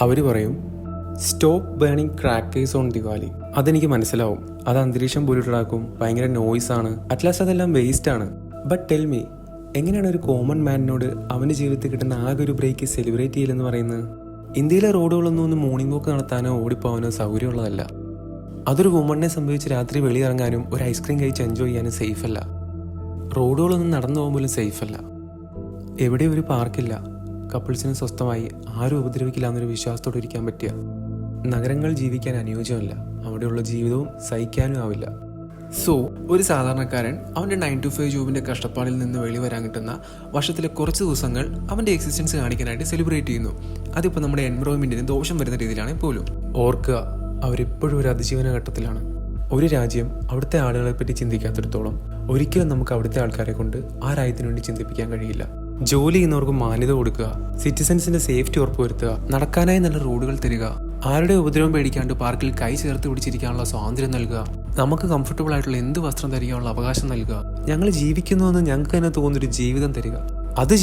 അവർ പറയും stop burning crackers on Diwali. അതെനിക്ക് മനസ്സിലാവും, അത് അന്തരീക്ഷം പോലിട്ടാക്കും, ഭയങ്കര നോയ്സാണ്, അറ്റ്ലാസ്റ്റ് അതെല്ലാം വേസ്റ്റ് ആണ്. ബട്ട് ടെൽ മീ, എങ്ങനെയാണ് ഒരു കോമൺ മാനിനോട് അവൻ്റെ ജീവിതത്തിൽ കിട്ടുന്ന ആകെ ഒരു ബ്രേക്ക് സെലിബ്രേറ്റ് ചെയ്യില്ലെന്ന് പറയുന്നത്? ഇന്ത്യയിലെ റോഡുകളൊന്നും ഒന്ന് മോർണിംഗ് വാക്ക് നടത്താനോ ഓടിപ്പോവാനോ സൗകര്യമുള്ളതല്ല. അതൊരു വുമണിനെ സംബന്ധിച്ച് രാത്രി വെളിയിറങ്ങാനും ഒരു ഐസ്ക്രീം കഴിച്ച് എൻജോയ് ചെയ്യാനും സേഫല്ല. റോഡുകളൊന്നും നടന്നു പോകാൻ പോലും സേഫല്ല. എവിടെയും ഒരു പാർക്കില്ല, കപ്പിൾസിന് സ്വസ്ഥമായി ആരും ഉപദ്രവിക്കില്ല എന്നൊരു വിശ്വാസത്തോടെ ഇരിക്കാൻ പറ്റിയ നഗരങ്ങൾ ജീവിക്കാൻ അനുയോജ്യമല്ല. അവിടെയുള്ള ജീവിതവും സഹിക്കാനും ആവില്ല. സോ ഒരു സാധാരണക്കാരൻ അവൻ്റെ 9 to 5 ജോബിൻ്റെ കഷ്ടപ്പാടിൽ നിന്ന് വെളിവരാൻ കിട്ടുന്ന വർഷത്തിലെ കുറച്ച് ദിവസങ്ങൾ അവൻ്റെ എക്സിസ്റ്റൻസ് കാണിക്കാനായിട്ട് സെലിബ്രേറ്റ് ചെയ്യുന്നു. അതിപ്പോൾ നമ്മുടെ എൻവറോൺമെൻറ്റിന് ദോഷം വരുന്ന രീതിയിലാണെങ്കിൽ പോലും. ഓർക്കുക, അവരെപ്പോഴും ഒരു അതിജീവന ഘട്ടത്തിലാണ്. ഒരു രാജ്യം അവിടുത്തെ ആളുകളെ പറ്റി ചിന്തിക്കാത്തിടത്തോളം ഒരിക്കലും നമുക്ക് അവിടുത്തെ ആൾക്കാരെ കൊണ്ട് ആ രാജ്യത്തിന് വേണ്ടി ചിന്തിപ്പിക്കാൻ കഴിയില്ല. ജോലി ചെയ്യുന്നവർക്ക് മാന്യത കൊടുക്കുക, സിറ്റിസൻസിന്റെ സേഫ്റ്റി ഉറപ്പുവരുത്തുക, നടക്കാനായി നല്ല റോഡുകൾ തരിക, ആരുടെ ഉപദ്രവം പേടിക്കാണ്ട് പാർക്കിൽ കൈ ചേർത്ത് പിടിച്ചിരിക്കാനുള്ള സ്വാതന്ത്ര്യം നൽകുക, നമുക്ക് കംഫർട്ടബിൾ ആയിട്ടുള്ള എന്ത് വസ്ത്രം ധരിക്കാനുള്ള അവകാശം നൽകുക, ഞങ്ങൾ ജീവിക്കുന്നുവെന്ന് ഞങ്ങൾക്ക് തന്നെ തോന്നുന്നൊരു ജീവിതം തരിക. അത്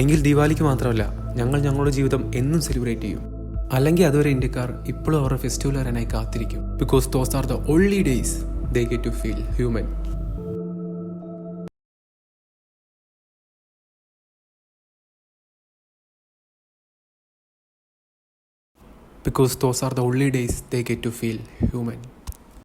എങ്കിൽ ദിവാലിക്ക് മാത്രമല്ല, ഞങ്ങൾ ഞങ്ങളുടെ ജീവിതം എന്നും സെലിബ്രേറ്റ് ചെയ്യും. അല്ലെങ്കിൽ അതുവരെ ഇന്ത്യക്കാർ ഇപ്പോഴും അവരുടെ ഫെസ്റ്റിവൽ വരാനായി കാത്തിരിക്കും. Because those are the only days they get to feel human. Because those are the only days they get to feel human.